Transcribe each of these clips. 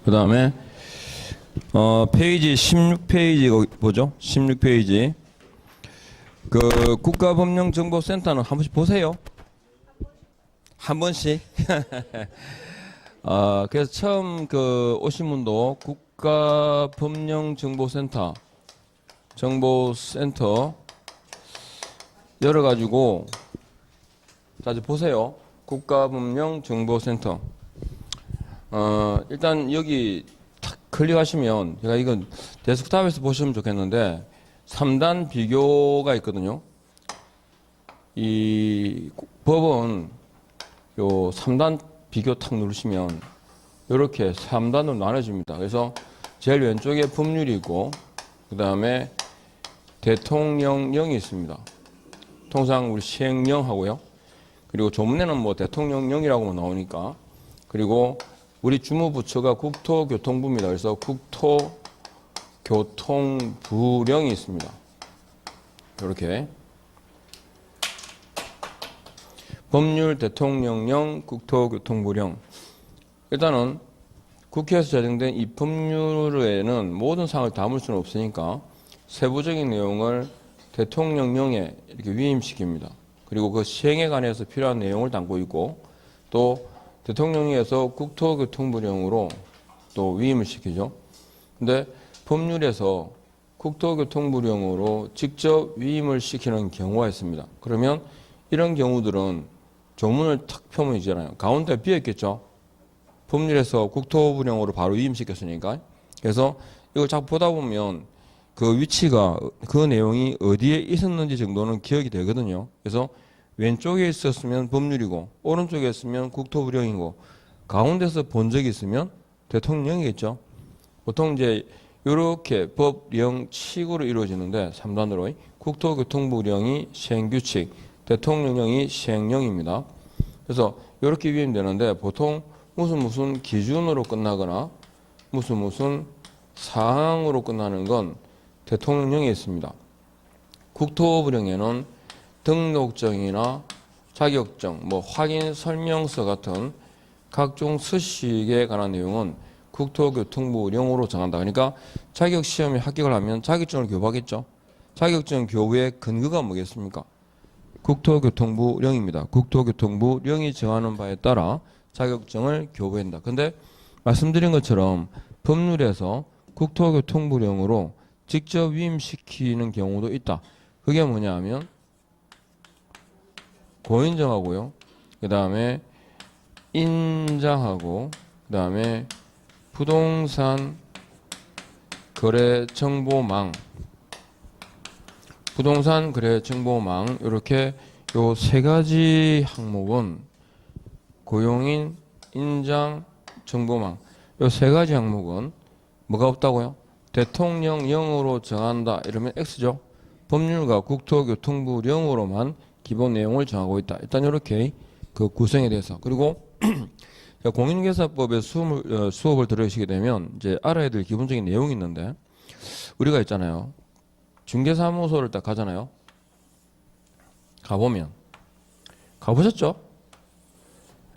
그 다음에 페이지 16페이지 뭐죠? 16페이지 그 국가법령정보센터는 한 번씩 보세요. 한 번씩. 그래서 처음 그 오신 분도 국가법령정보센터 열어가지고 자주 보세요. 국가법령정보센터. 일단 여기 탁 클릭하시면 제가 이건 데스크탑에서 보시면 좋겠는데 3단 비교가 있거든요. 이 법은 요 3단 비교 탁 누르시면 이렇게 3단으로 나눠집니다. 그래서 제일 왼쪽에 법률이 있고 그 다음에 대통령령이 있습니다. 통상 우리 시행령 하고요. 그리고 조문에는 뭐 대통령령이라고만 나오니까. 그리고 우리 주무부처가 국토교통부입니다. 그래서 국토교통부령이 있습니다. 이렇게 법률, 대통령령, 국토교통부령. 일단은 국회에서 제정된 이 법률에는 모든 사항을 담을 수는 없으니까 세부적인 내용을 대통령령에 이렇게 위임시킵니다. 그리고 그 시행에 관해서 필요한 내용을 담고 있고 또 대통령령에서 국토교통부령으로 또 위임을 시키죠. 근데 법률에서 국토교통부령으로 직접 위임을 시키는 경우가 있습니다. 그러면 이런 경우들은 조문을 탁 펴면 있잖아요. 가운데 비어있겠죠. 법률에서 국토부령으로 바로 위임시켰으니까. 그래서 이걸 자꾸 보다 보면 그 위치가, 그 내용이 어디에 있었는지 정도는 기억이 되거든요. 그래서 왼쪽에 있었으면 법률이고, 오른쪽에 있으면 국토부령이고, 가운데서 본 적이 있으면 대통령이겠죠. 보통 이제 이렇게 법령 칙으로 이루어지는데 3단으로 국토교통부령이 시행규칙, 대통령령이 시행령입니다. 그래서 이렇게 위임되는데 보통 무슨 기준으로 끝나거나 무슨 사항으로 끝나는 건 대통령령에 있습니다. 국토부령에는 등록증이나 자격증, 뭐 확인 설명서 같은 각종 서식에 관한 내용은 국토교통부령으로 정한다. 그러니까 자격시험에 합격을 하면 자격증을 교부하겠죠. 자격증 교부의 근거가 뭐겠습니까? 국토교통부령입니다. 국토교통부령이 정하는 바에 따라 자격증을 교부한다. 근데 말씀드린 것처럼 법률에서 국토교통부령으로 직접 위임시키는 경우도 있다. 그게 뭐냐 하면 고인정하고요. 그 다음에 인장하고 그 다음에 부동산 거래 정보망 이렇게 요 세 가지 항목은 고용인, 인장, 정보망 요 세 가지 항목은 뭐가 없다고요? 대통령령으로 정한다 이러면 X죠. 법률과 국토교통부령으로만 기본 내용을 정하고 있다. 일단 이렇게 그 구성에 대해서. 그리고 공인중개사법의 수업을 들으시게 되면 이제 알아야 될 기본적인 내용이 있는데 우리가 있잖아요. 중개사무소를 딱 가잖아요. 가보면 가보셨죠?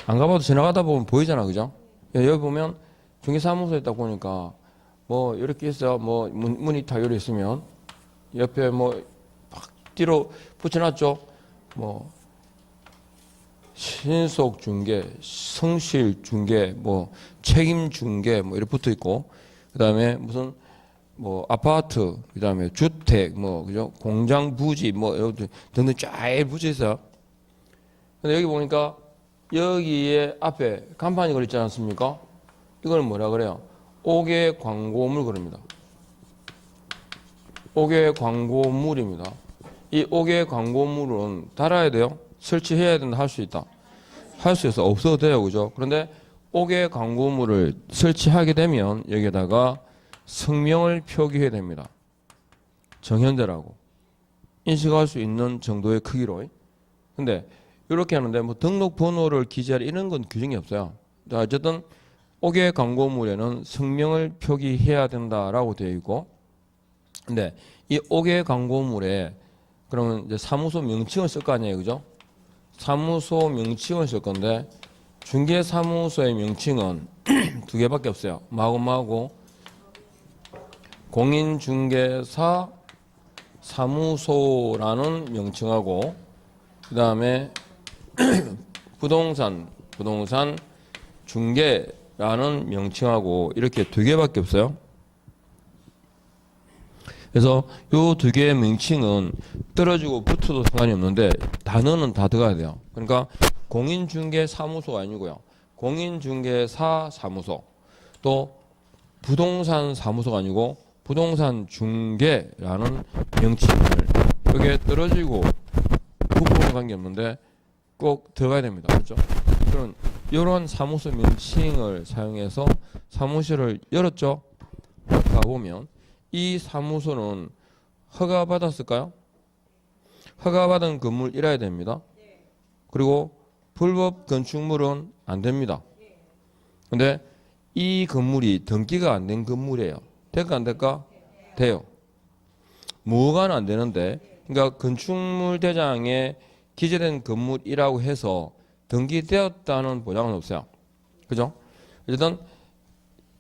안 가봐도 지나가다 보면 보이잖아, 그죠? 여기 보면 중개사무소에 딱 보니까 뭐 이렇게 있어요. 뭐 문이 다 열려 있으면 옆에 뭐 막 뒤로 붙여놨죠. 뭐 신속 중개, 성실 중개, 뭐 책임 중개 뭐 이렇게 붙어 있고 그다음에 무슨 뭐 아파트, 그다음에 주택, 뭐 그죠? 공장 부지 뭐 등등 쫙 붙여 있어요. 근데 여기 보니까 여기에 앞에 간판이 걸려 있지 않습니까? 이걸 뭐라 그래요? 5개 광고물 그럽니다. 5개 광고물입니다. 이 5개 광고물은 달아야 돼요? 설치해야 된다? 할 수 있다? 할 수 있어. 없어도 돼요. 그죠? 그런데 5개 광고물을 설치하게 되면 여기에다가 성명을 표기해야 됩니다. 정현대라고. 인식할 수 있는 정도의 크기로. 근데 이렇게 하는데 뭐 등록번호를 기재할 이런 건 규정이 없어요. 어쨌든 5개 광고물에는 성명을 표기해야 된다라고 되어 있고 근데 이 5개 광고물에 그러면 이제 사무소 명칭을 쓸 거 아니에요. 그죠? 사무소 명칭을 쓸 건데 중개사무소의 명칭은 두 개밖에 없어요. 뭐하고 공인중개사 사무소라는 명칭하고 그 다음에 부동산 중개라는 명칭하고 이렇게 두 개밖에 없어요. 그래서 요 두 개의 명칭은 떨어지고 붙어도 상관이 없는데 단어는 다 들어가야 돼요. 그러니까 공인중개사무소가 아니고요. 공인중개사 사무소, 또 부동산 사무소가 아니고 부동산 중개라는 명칭을 여기에 떨어지고 붙어도 관계없는데 꼭 들어가야 됩니다. 그렇죠? 그럼 이런 사무소 명칭을 사용해서 사무실을 열었죠. 가보면 이 사무소는 허가받았을까요? 허가받은 건물이라야 됩니다. 그리고 불법 건축물은 안 됩니다. 근데 이 건물이 등기가 안 된 건물이에요. 될까 안 될까? 돼요. 뭐가 안 되는데, 그러니까 건축물 대장에 기재된 건물이라고 해서 등기되었다는 보장은 없어요. 그죠? 어쨌든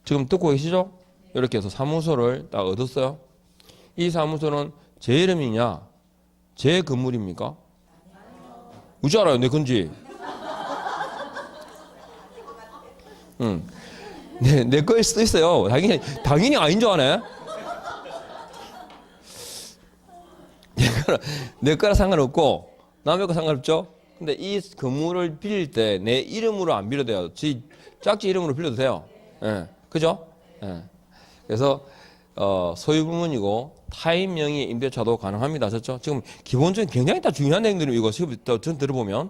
지금 듣고 계시죠? 이렇게 해서 사무소를 딱 얻었어요. 이 사무소는 제 이름이냐? 제 건물입니까? 어찌 알아요? 내 건지. 응. 내 거일 수도 있어요. 당연히 아닌 줄 아네. 내 거랑 상관없고 남의 거 상관없죠. 근데 이 건물을 빌릴 때 내 이름으로 안 빌려도 돼요. 지 짝지 이름으로 빌려도 돼요. 예, 그죠? 예. 그래서 소유물이고 타인 명의 임대차도 가능합니다. 그렇죠? 지금 기본적인 굉장히 다 중요한 내용들이 이거 지금 전 들어보면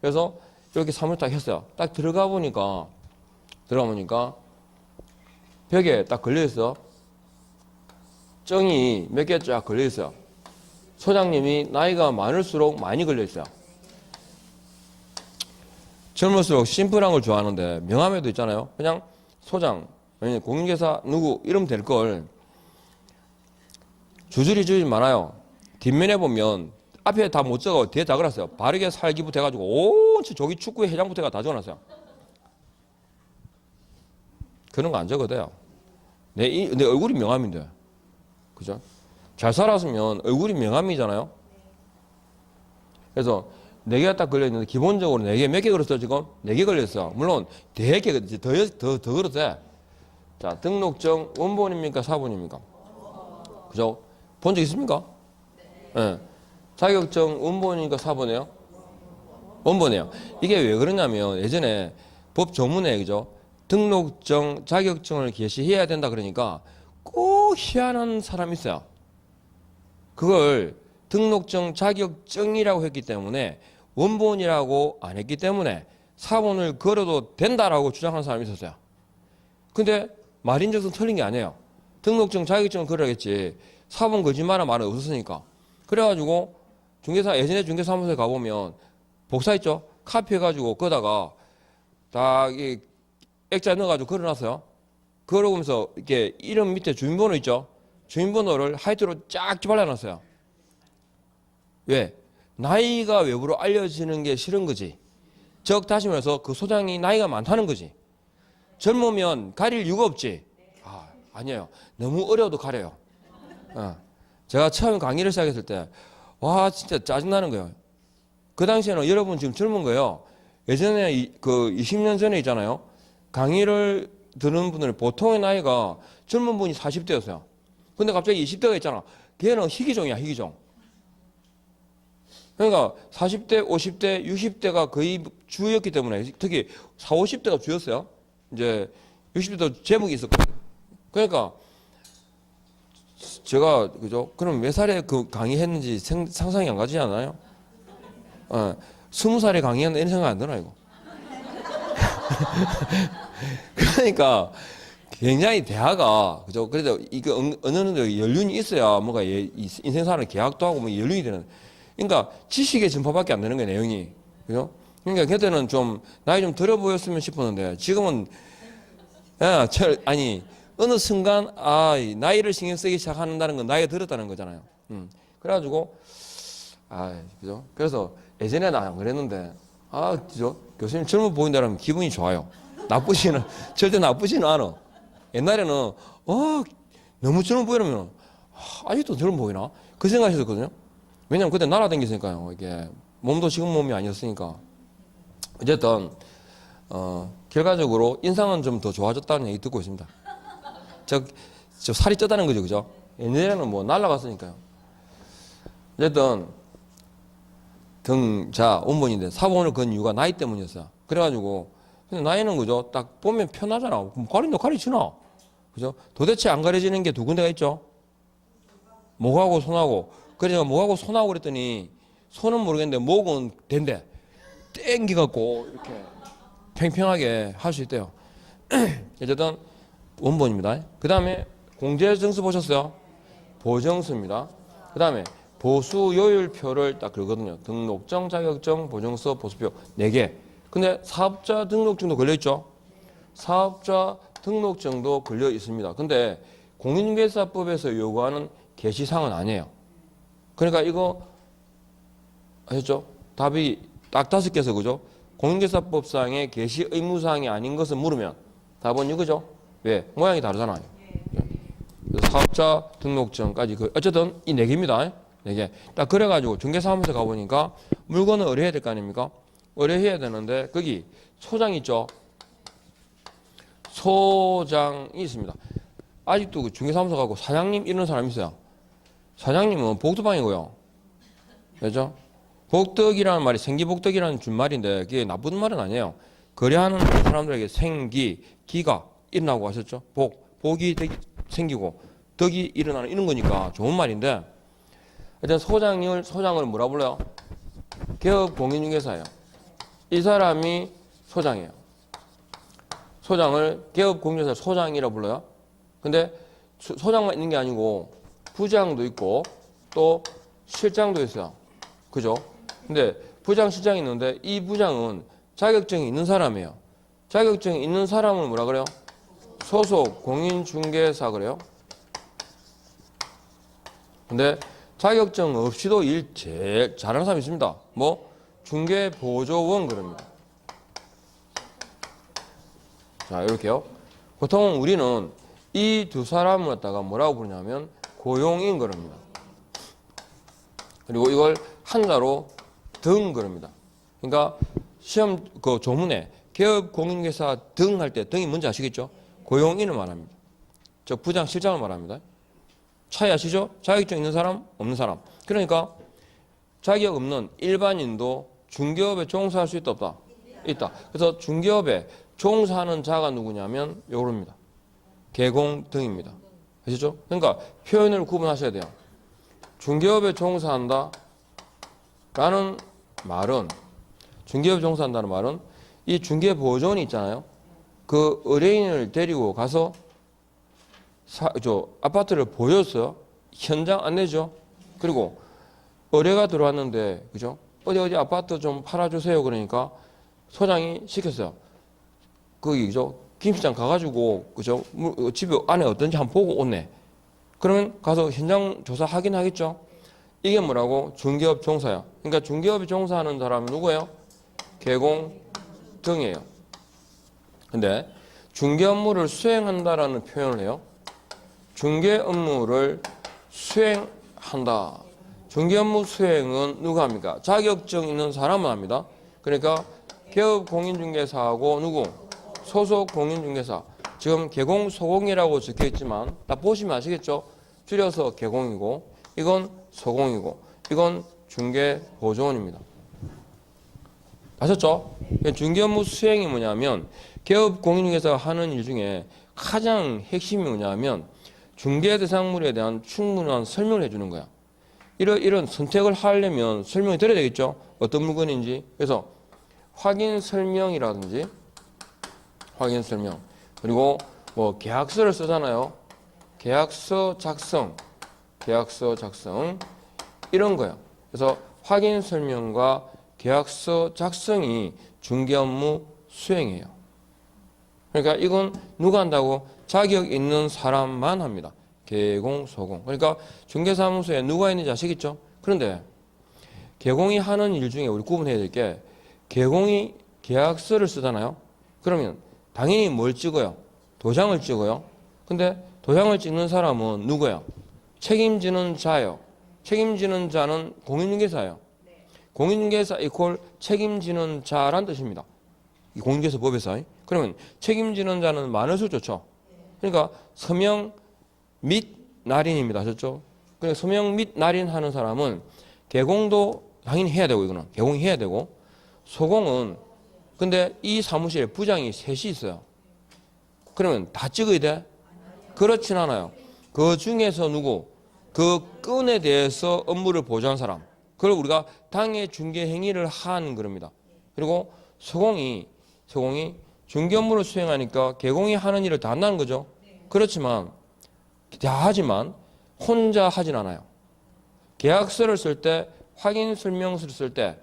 그래서 이렇게 사무실 딱 했어요. 딱 들어가 보니까 벽에 딱 걸려 있어. 정이 몇 개 쫙 걸려 있어요. 소장님이 나이가 많을수록 많이 걸려 있어요. 젊을수록 심플한 걸 좋아하는데 명함에도 있잖아요. 그냥 소장, 공인중개사 누구 이러면 될 걸 주저리 많아요. 뒷면에 보면 앞에 다 못 적어 뒤에 다 걸었어요. 바르게 살기부터 해가지고 온 저기 축구회 회장부터 해가 다 적어놨어요. 그런 거 안 적어도 돼요. 내 얼굴이 명함인데. 그죠? 잘 살았으면 얼굴이 명함이잖아요. 그래서 4개가 딱 걸려있는데 기본적으로 4개 몇 개 걸었어요 지금? 4개 걸렸어요. 물론 되게 더 걸었어요. 자, 등록증 원본입니까 사본입니까? 그죠? 본 적 있습니까? 네. 자격증 원본이니까 사본이에요? 원본이에요. 이게 왜 그러냐면 예전에 법 조문에 그죠? 등록증, 자격증을 개시해야 된다 그러니까 꼭 희한한 사람이 있어요. 그걸 등록증, 자격증이라고 했기 때문에 원본이라고 안 했기 때문에 사본을 걸어도 된다라고 주장하는 사람이 있었어요. 근데 말인즉슨 틀린 게 아니에요. 등록증, 자격증을 걸어야겠지. 사본 거짓말한 말은 없었으니까. 그래가지고 중개사 예전에 중개사무소에 가보면 복사 있죠? 카피해가지고 거다가 다 이 액자 넣어가지고 걸어놨어요. 걸어보면서 이렇게 이름 밑에 주민번호 있죠? 주민번호를 하이트로 쫙 발라놨어요. 왜? 나이가 외부로 알려지는 게 싫은 거지. 즉 다시 말해서 그 소장이 나이가 많다는 거지. 젊으면 가릴 이유가 없지. 아니에요. 너무 어려도 가려요. 제가 처음 강의를 시작했을 때 와 진짜 짜증나는 거예요. 그 당시에는 여러분 지금 젊은 거예요. 예전에 그 20년 전에 있잖아요. 강의를 듣는 분들 보통의 나이가 젊은 분이 40대였어요. 근데 갑자기 20대가 있잖아. 걔는 희귀종이야, 희귀종. 그러니까 40대, 50대, 60대가 거의 주였기 때문에 특히 40, 50대가 주였어요. 이제 60대도 제목이 있었거든요. 그러니까 제가 그죠? 그럼 몇 살에 그 강의했는지 상상이 안 가지 않아요? 20살에 강의했는데 이런 생각 안 드나 이거? 그러니까 굉장히 대화가 그죠? 그래도 이게 어느 정도 연륜이 있어야 뭔가 인생사를 계약도 하고 뭐 연륜이 되는. 그러니까 지식의 전파밖에 안 되는 거예요 내용이. 그죠? 그러니까 그때는 좀 나이 좀 들어 보였으면 싶었는데 지금은 아니 어느 순간 나이를 신경 쓰기 시작한다는 건 나이가 들었다는 거잖아요. 그래가지고 그죠? 그래서 예전에는 안 그랬는데 그죠? 교수님 젊어 보인다면 기분이 좋아요. 나쁘지는 절대 나쁘지는 않아. 옛날에는 너무 젊어 보이면 아직도 젊어 보이나? 그 생각했었거든요. 왜냐면 그때 날아다녔으니까요. 이게 몸도 지금 몸이 아니었으니까. 어쨌든 결과적으로 인상은 좀 더 좋아졌다는 얘기 듣고 있습니다. 저 살이 쪘다는 거죠, 그죠? 옛날에는 뭐 날아갔으니까요. 어쨌든 등자 원본인데 사본을 건 이유가 나이 때문이었어요. 그래가지고 근데 나이는 그죠? 딱 보면 편하잖아. 가린도 가리지나, 그죠? 도대체 안 가려지는 게 두 군데가 있죠. 목하고 손하고. 그래서 목하고 손하고 그랬더니 손은 모르겠는데 목은 된대. 땡기갖고 이렇게 팽팽하게 할 수 있대요. 어쨌든 원본입니다. 그 다음에 공제증서 보셨어요? 보정서입니다. 그 다음에 보수요율표를 딱 그러거든요. 등록증, 자격증, 보정서, 보수표 4개. 근데 사업자 등록증도 걸려있죠? 사업자 등록증도 걸려 있습니다. 근데 공인중개사법에서 요구하는 게시사항은 아니에요. 그러니까 이거 아셨죠? 답이 딱 5개에서 그죠? 공인중개사법상의 게시 의무사항이 아닌 것을 물으면 답은 이거죠? 왜? 모양이 다르잖아요. 사업자 등록증까지 어쨌든 이 4개입니다. 4개. 딱 그래가지고 중개사무소 가보니까 물건을 의뢰해야 될 거 아닙니까? 의뢰해야 되는데 거기 소장 있죠? 소장이 있습니다. 아직도 그 중개사무소 가고 사장님 이런 사람 있어요. 사장님은 복덕방이고요. 그렇죠? 복덕이라는 말이 생기복덕이라는 준말인데 그게 나쁜 말은 아니에요. 거래하는 사람들에게 생기, 기가 일어나고 하셨죠? 복이 생기고 덕이 일어나는 이런 거니까 좋은 말인데 일단 소장을 뭐라 불러요? 개업 공인중개사예요. 이 사람이 소장이에요. 소장을 개업 공인중개사 소장이라 불러요. 근데 소장만 있는 게 아니고 부장도 있고 또 실장도 있어요. 그죠? 근데 부장, 실장이 있는데 이 부장은 자격증이 있는 사람이에요. 자격증이 있는 사람을 뭐라 그래요? 소속 공인중개사 그래요. 근데 자격증 없이도 일 제일 잘하는 사람이 있습니다. 뭐? 중개보조원 그럽니다. 자, 이렇게요. 보통 우리는 이 두 사람을 갖다가 뭐라고 부르냐면 고용인 그럽니다. 그리고 이걸 한자로 등 그럽니다. 그러니까 시험 그 조문에 개업 공인중개사 등 할 때 등이 뭔지 아시겠죠? 고용인을 말합니다. 저 부장, 실장을 말합니다. 차이 아시죠? 자격증 있는 사람, 없는 사람. 그러니까 자격 없는 일반인도 중개업에 종사할 수 있다, 없다? 있다. 그래서 중개업에 종사하는 자가 누구냐면 요겁니다. 개공 등입니다. 아시죠? 그러니까 표현을 구분하셔야 돼요. 중개업에 종사한다 라는 말은 중개업에 종사한다는 말은 이 중개보조원이 있잖아요. 그 의뢰인을 데리고 가서 아파트를 보였어요. 현장 안내죠. 그리고 의뢰가 들어왔는데 그죠? 어디 아파트 좀 팔아주세요. 그러니까 소장이 시켰어요. 거기 그죠? 김 시장 가가지고 그죠? 집에 안에 어떤지 한번 보고 오네. 그러면 가서 현장 조사 확인하겠죠. 이게 뭐라고? 중개업 종사야. 그러니까 중개업에 종사하는 사람은 누구예요? 개공 등이에요. 근데 중개 업무를 수행한다라는 표현을 해요. 중개 업무를 수행한다. 중개 업무 수행은 누가 합니까? 자격증 있는 사람은 합니다. 그러니까 개업 공인중개사하고 누구? 소속 공인중개사. 지금 개공 소공이라고 적혀 있지만 딱 보시면 아시겠죠? 줄여서 개공이고 이건 소공이고 이건 중개보조원입니다. 아셨죠? 중개 업무 수행이 뭐냐면 개업 공인중개사가 하는 일 중에 가장 핵심이 뭐냐면 중개 대상물에 대한 충분한 설명을 해주는 거야. 이런 선택을 하려면 설명이 드려야 되겠죠? 어떤 물건인지. 그래서 확인 설명이라든지 확인 설명 그리고 뭐 계약서를 쓰잖아요. 계약서 작성 이런 거예요. 그래서 확인 설명과 계약서 작성이 중개 업무 수행이에요. 그러니까 이건 누가 한다고? 자격 있는 사람만 합니다. 개공, 소공. 그러니까 중개사무소에 누가 있는지 아시겠죠? 그런데 개공이 하는 일 중에 우리 구분해야 될 게 개공이 계약서를 쓰잖아요. 그러면 당연히 뭘 찍어요? 도장을 찍어요. 근데 도장을 찍는 사람은 누구예요? 책임지는 자예요. 책임지는 자는 공인중개사예요. 공인중개사 이퀄 책임지는 자란 뜻입니다. 이 공인중개사 법에서. 그러면 책임지는 자는 많을수록 좋죠. 그러니까 서명 및 날인입니다. 아셨죠? 그러니까 서명 및 날인하는 사람은 개공도 당연히 해야 되고, 이거는 개공해야 되고, 소공은 근데 이 사무실에 부장이 셋이 있어요. 그러면 다 찍어야 돼? 그렇진 않아요. 그 중에서 누구? 그 건에 대해서 업무를 보조한 사람. 그걸 우리가 당해 중개 행위를 한 겁니다. 그리고 소공이 중개 업무를 수행하니까 개공이 하는 일을 다 한다는 거죠. 그렇지만 다 하지만 혼자 하진 않아요. 계약서를 쓸 때, 확인 설명서를 쓸 때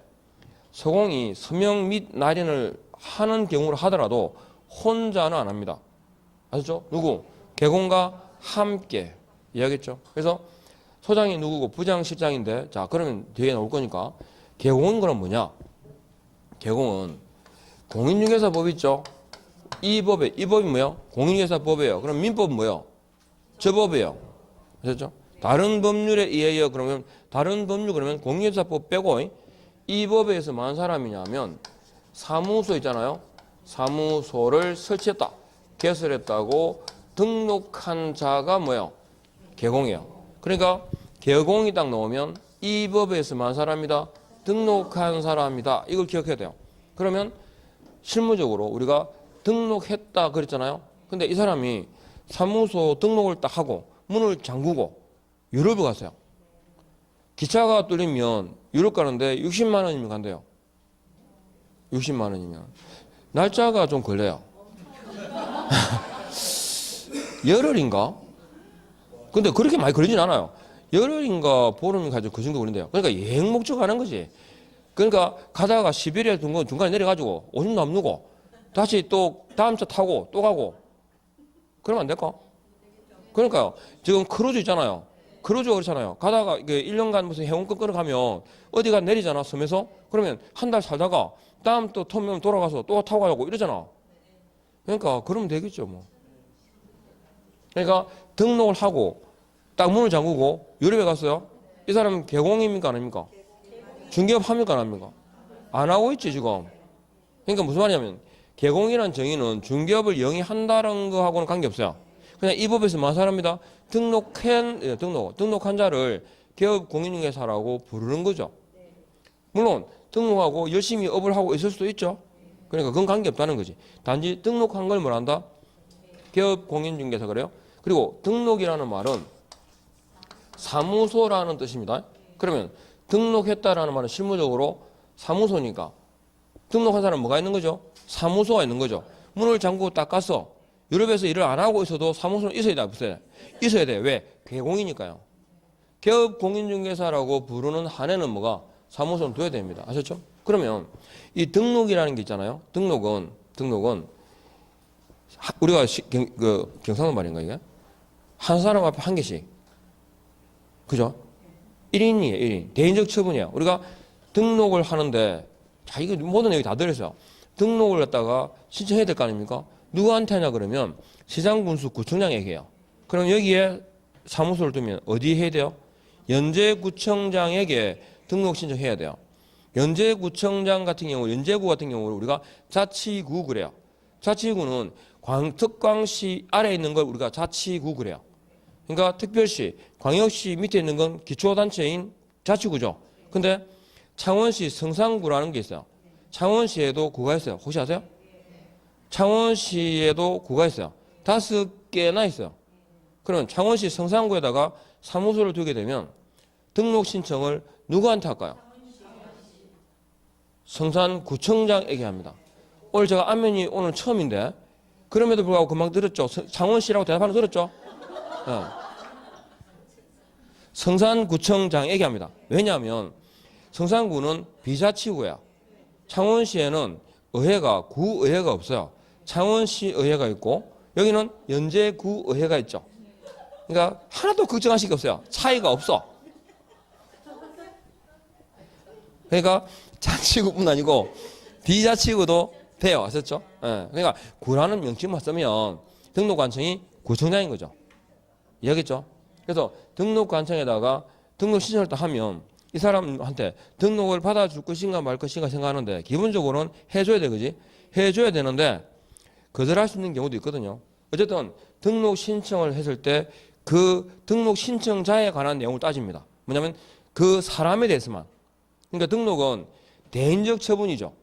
소공이 서명 및 날인을 하는 경우를 하더라도 혼자는 안 합니다. 아셨죠? 누구? 개공과 함께 이야기했죠. 그래서 소장이 누구고 부장실장인데, 자 그러면 뒤에 나올 거니까 개공은 그럼 뭐냐? 개공은 공인중개사법 있죠. 이 법이 뭐예요? 공인중개사법이에요. 그럼 민법은 뭐예요? 저 법이에요. 아셨죠? 다른 법률에 의하여 그러면 다른 법률 그러면 공인중개사법 빼고 이 법에서 뭐 한 사람이냐면 사무소 있잖아요. 사무소를 설치했다, 개설했다고 등록한 자가 뭐예요? 개공이에요. 그러니까 개공이 딱 나오면 이 법에서 뭐 한 사람이다? 등록한 사람이다. 이걸 기억해야 돼요. 그러면 실무적으로 우리가 등록했다 그랬잖아요. 근데 이 사람이 사무소 등록을 딱 하고 문을 잠그고 유럽을 갔어요. 기차가 뚫리면 유럽 가는데 60만 원이면 간대요. 60만 원이면. 날짜가 좀 걸려요. 열흘인가? 근데 그렇게 많이 걸리진 않아요. 열흘인가 보름인가 그 정도 걸린대요. 그러니까 여행 목적 하는 거지. 그러니까 가다가 시베리아 중간에 내려가지고 오줌 남누고 다시 또 다음 차 타고 또 가고 그러면 안 될까? 그러니까요. 지금 크루즈 있잖아요. 크루즈가 그렇잖아요. 가다가 1년간 무슨 해운권 끌어가면 어디가 내리잖아, 섬에서. 그러면 한 달 살다가 다음 또 터미널 돌아가서 또 타고 가고 이러잖아. 그러니까 그러면 되겠죠, 뭐. 그러니까 등록을 하고 딱 문을 잠그고 유럽에 갔어요. 이 사람은 개공입니까, 안 합니까? 중개업 합니까, 안 합니까? 안 하고 있지, 지금. 그러니까 무슨 말이냐면 개공이라는 정의는 중개업을 영위한다는 거하고는 관계없어요. 그냥 이 법에서 뭐 사람입니다. 등록한 자를 개업 공인중개사라고 부르는 거죠. 물론 등록하고 열심히 업을 하고 있을 수도 있죠. 그러니까 그건 관계없다는 거지. 단지 등록한 걸 뭐란다? 개업 공인중개사 그래요. 그리고 등록이라는 말은 사무소라는 뜻입니다. 그러면 등록했다라는 말은 실무적으로 사무소니까 등록한 사람은 뭐가 있는 거죠? 사무소가 있는 거죠. 문을 잠그고 딱 갔어. 유럽에서 일을 안 하고 있어도 사무소는 있어야 돼, 없어야 돼? 있어야 돼. 왜? 개공이니까요. 개업 공인중개사라고 부르는 한에는 뭐가? 사무소는 둬야 됩니다. 아셨죠? 그러면 이 등록이라는 게 있잖아요. 등록은 우리가 경상도 말인가 이게? 한 사람 앞에 한 개씩. 그죠? 1인이에요, 1인. 대인적 처분이에요. 우리가 등록을 하는데, 자, 이거 모든 얘기 다 들었어요. 등록을 갖다가 신청해야 될 거 아닙니까? 누구한테 하냐 그러면 시장군수 구청장에게 해요. 그럼 여기에 사무소를 두면 어디에 해야 돼요? 연제구청장에게 등록 신청해야 돼요. 연제구청장 같은 경우, 연제구 같은 경우를 우리가 자치구 그래요. 자치구는 특광시 아래에 있는 걸 우리가 자치구 그래요. 그러니까 특별시, 광역시 밑에 있는 건 기초단체인 자치구죠. 근데 창원시 성산구라는 게 있어요. 창원시에도 구가 있어요. 혹시 아세요? 창원시에도 구가 있어요. 5개나 있어요. 그러면 창원시 성산구에다가 사무소를 두게 되면 등록 신청을 누구한테 할까요? 성산구청장에게 합니다. 오늘 제가 안면이 오늘 처음인데 그럼에도 불구하고 금방 들었죠. 창원시라고 대답하는 거 들었죠? 네. 성산구청장에게 합니다. 왜냐하면 성산구는 비자치구야. 창원시에는 의회가 구의회가 없어요. 창원시 의회가 있고 여기는 연제구 의회가 있죠. 그러니까 하나도 걱정하실 게 없어요. 차이가 없어. 그러니까 자치구뿐 아니고 비자치구도 돼요. 아셨죠? 예. 그러니까 구라는 명칭만 쓰면 등록관청이 구청장인 거죠. 이해하겠죠? 그래서 등록관청에다가 등록 신청을 또 하면 이 사람한테 등록을 받아줄 것인가 말 것인가 생각하는데 기본적으로는 해줘야 돼, 그지? 해줘야 되는데 거절할 수 있는 경우도 있거든요. 어쨌든 등록 신청을 했을 때 그 등록 신청자에 관한 내용을 따집니다. 뭐냐면 그 사람에 대해서만. 그러니까 등록은 대인적 처분이죠.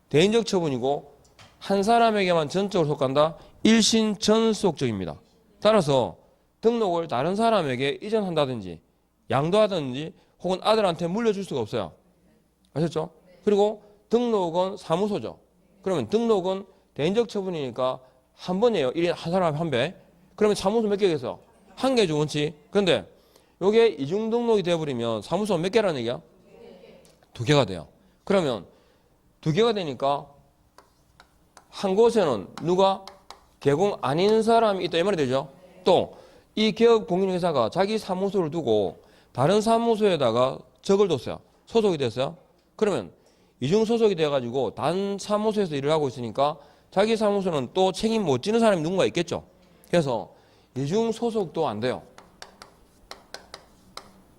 대인적 처분이고 한 사람에게만 전적으로 속한다. 일신 전속적입니다. 따라서 등록을 다른 사람에게 이전한다든지 양도하든지 혹은 아들한테 물려줄 수가 없어요. 아셨죠? 그리고 등록은 사무소죠. 그러면 등록은 대인적 처분이니까 한 번이에요. 1인 한 사람에 한 배. 그러면 사무소 몇 개겠어? 한 개죠, 원칙. 그런데 이게 이중 등록이 되어버리면 사무소 몇 개라는 얘기야? 두 개가 돼요. 그러면 두 개가 되니까 한 곳에는 누가 개공 아닌 사람이 있다 이 말이 되죠. 또 이 기업 공인회사가 자기 사무소를 두고 다른 사무소에다가 적을 뒀어요. 소속이 됐어요. 그러면 이중 소속이 돼가지고 다른 사무소에서 일을 하고 있으니까 자기 사무소는 또 책임 못 지는 사람이 누군가 있겠죠. 그래서 이중 소속도 안 돼요.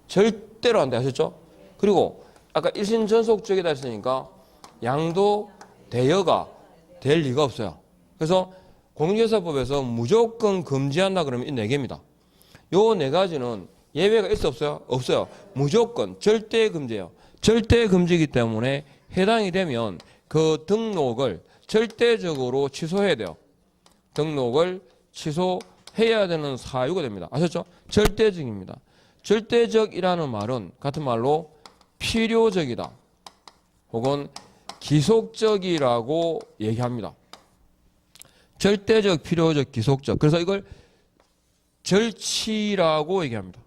절대로 안 돼. 아셨죠? 그리고 아까 일신 전속적이다 했으니까 양도 대여가 될 리가 없어요. 그래서 공인중개사법에서 무조건 금지한다 그러면 이 네 개입니다. 요 네 가지는 예외가 있어 없어요? 없어요. 무조건 절대 금지예요. 절대 금지이기 때문에 해당이 되면 그 등록을 절대적으로 취소해야 돼요. 등록을 취소해야 되는 사유가 됩니다. 아셨죠? 절대적입니다. 절대적이라는 말은 같은 말로 필요적이다 혹은 기속적이라고 얘기합니다. 절대적, 필요적, 기속적. 그래서 이걸 절치라고 얘기합니다.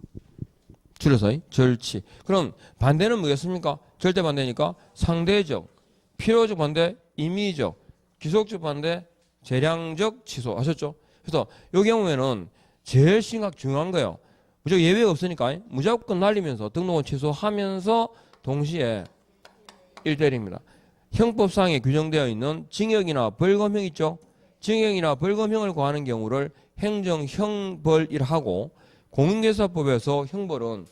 줄여서 절치. 그럼 반대는 뭐겠습니까? 절대 반대니까 상대적, 필요적 반대, 임의적, 기속적 반대, 재량적 취소. 아셨죠? 그래서 이 경우에는 제일 중요한 거예요. 무조건 예외가 없으니까 무조건 날리면서 등록은 취소하면서 동시에 1대1입니다. 형법상에 규정되어 있는 징역이나 벌금형 있죠? 징역이나 벌금형을 고하는 경우를 행정형벌이라고 공인중개사법에서 형벌은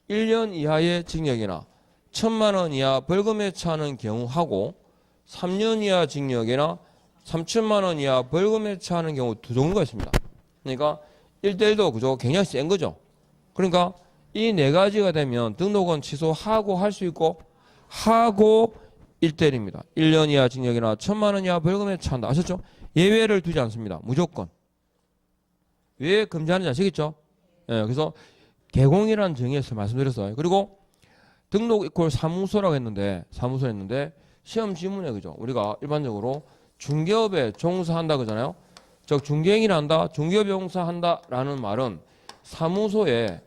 1년 이하의 징역이나 1,000만 원 이하 벌금에 처하는 경우하고 3년 이하 징역이나 3천만 원 이하 벌금에 처하는 경우 두 종류가 있습니다. 그러니까 1대1도 그죠? 굉장히 센 거죠. 그러니까 이 네 가지가 되면 등록은 취소하고 할 수 있고 하고 1대1입니다. 1년 이하 징역이나 1,000만 원 이하 벌금에 처한다. 아셨죠? 예외를 두지 않습니다. 무조건. 왜 금지하는지 아시겠죠? 예, 그래서 개공이라는 정의에서 말씀드렸어요. 그리고 등록 이퀄 사무소라고 했는데 시험 지문에 그죠? 우리가 일반적으로 중개업에 종사한다 그러잖아요. 즉 중개행위를 한다, 중개업에 종사한다라는 말은 사무소에